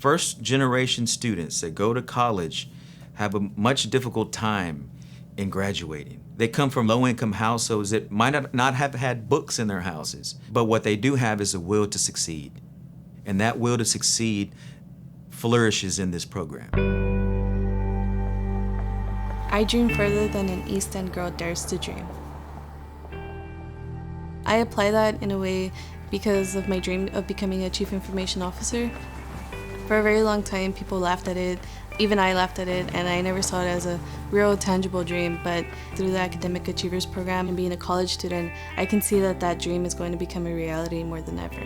first generation students that go to college have a much difficult time in graduating. They come from low-income households that might not have had books in their houses, but what they do have is a will to succeed. And that will to succeed flourishes in this program. I dream further than an East End girl dares to dream. I apply that in a way because of my dream of becoming a chief information officer. For a very long time, people laughed at it. Even I laughed at it, and I never saw it as a real, tangible dream. But through the Academic Achievers Program and being a college student, I can see that that dream is going to become a reality more than ever.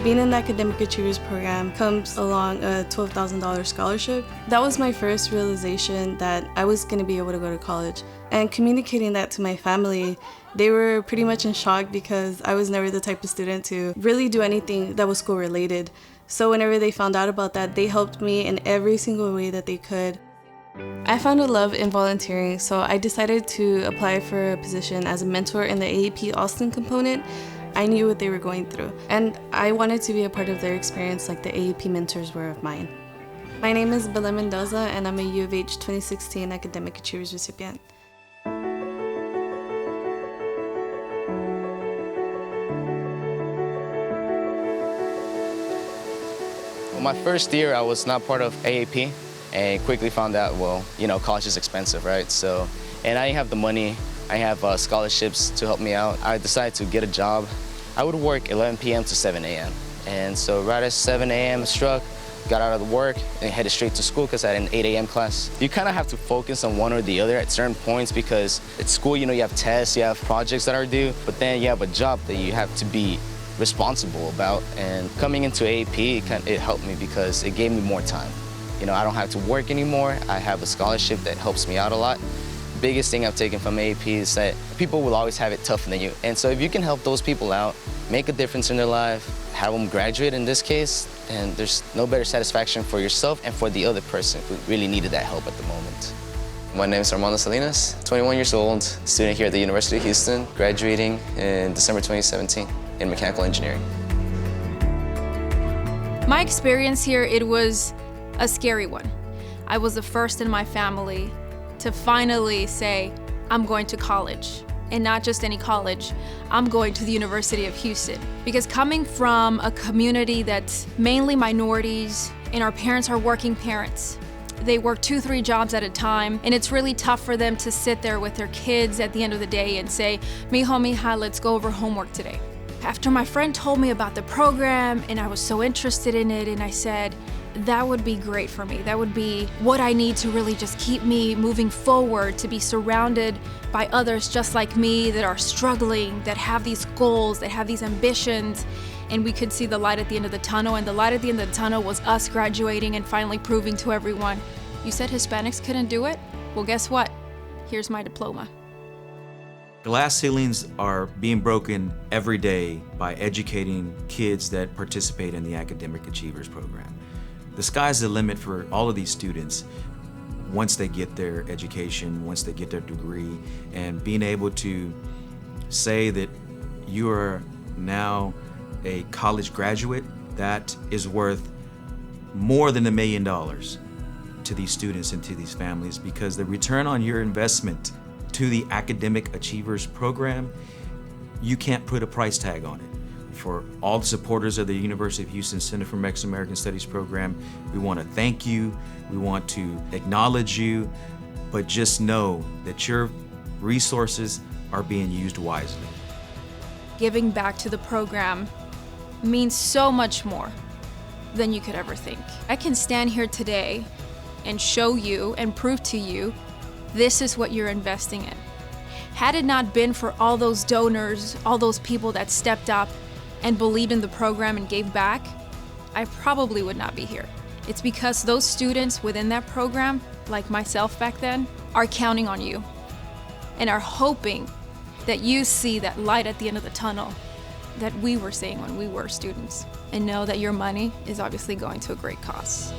Being in the Academic Achievers Program comes along a $12,000 scholarship. That was my first realization that I was going to be able to go to college. And communicating that to my family, they were pretty much in shock because I was never the type of student to really do anything that was school related. So whenever they found out about that, they helped me in every single way that they could. I found a love in volunteering, so I decided to apply for a position as a mentor in the AAP Austin component. I knew what they were going through, and I wanted to be a part of their experience like the AAP mentors were of mine. My name is Belen Mendoza, and I'm a U of H 2016 Academic Achievers recipient. Well, my first year, I was not part of AAP, and quickly found out, well, college is expensive, right? And I didn't have the money. I have scholarships to help me out. I decided to get a job. I would work 11 p.m. to 7 a.m. And so right as 7 a.m. struck, got out of the work and headed straight to school because I had an 8 a.m. class. You kind of have to focus on one or the other at certain points because at school, you have tests, you have projects that are due, but then you have a job that you have to be responsible about. And coming into AAP, it helped me because it gave me more time. I don't have to work anymore. I have a scholarship that helps me out a lot. Biggest thing I've taken from AAP is that people will always have it tougher than you. And so if you can help those people out, make a difference in their life, have them graduate in this case, then there's no better satisfaction for yourself and for the other person who really needed that help at the moment. My name is Armando Salinas, 21 years old, student here at the University of Houston, graduating in December 2017 in mechanical engineering. My experience here, it was a scary one. I was the first in my family to finally say, I'm going to college. And not just any college, I'm going to the University of Houston. Because coming from a community that's mainly minorities, and our parents are working parents, they work 2-3 jobs at a time, and it's really tough for them to sit there with their kids at the end of the day and say, Mijo, mija, let's go over homework today. After my friend told me about the program, and I was so interested in it, and I said, that would be great for me. That would be what I need to really just keep me moving forward, to be surrounded by others just like me that are struggling, that have these goals, that have these ambitions, and we could see the light at the end of the tunnel. And the light at the end of the tunnel was us graduating and finally proving to everyone, you said Hispanics couldn't do it? Well, guess what? Here's my diploma. Glass ceilings are being broken every day by educating kids that participate in the Academic Achievers Program. The sky's the limit for all of these students once they get their education, once they get their degree, and being able to say that you are now a college graduate, that is worth more than $1 million to these students and to these families, because the return on your investment to the Academic Achievers Program, you can't put a price tag on it. For all the supporters of the University of Houston Center for Mexican American Studies program, we want to thank you, we want to acknowledge you, but just know that your resources are being used wisely. Giving back to the program means so much more than you could ever think. I can stand here today and show you and prove to you this is what you're investing in. Had it not been for all those donors, all those people that stepped up and believed in the program and gave back, I probably would not be here. It's because those students within that program, like myself back then, are counting on you and are hoping that you see that light at the end of the tunnel that we were seeing when we were students, and know that your money is obviously going to a great cause.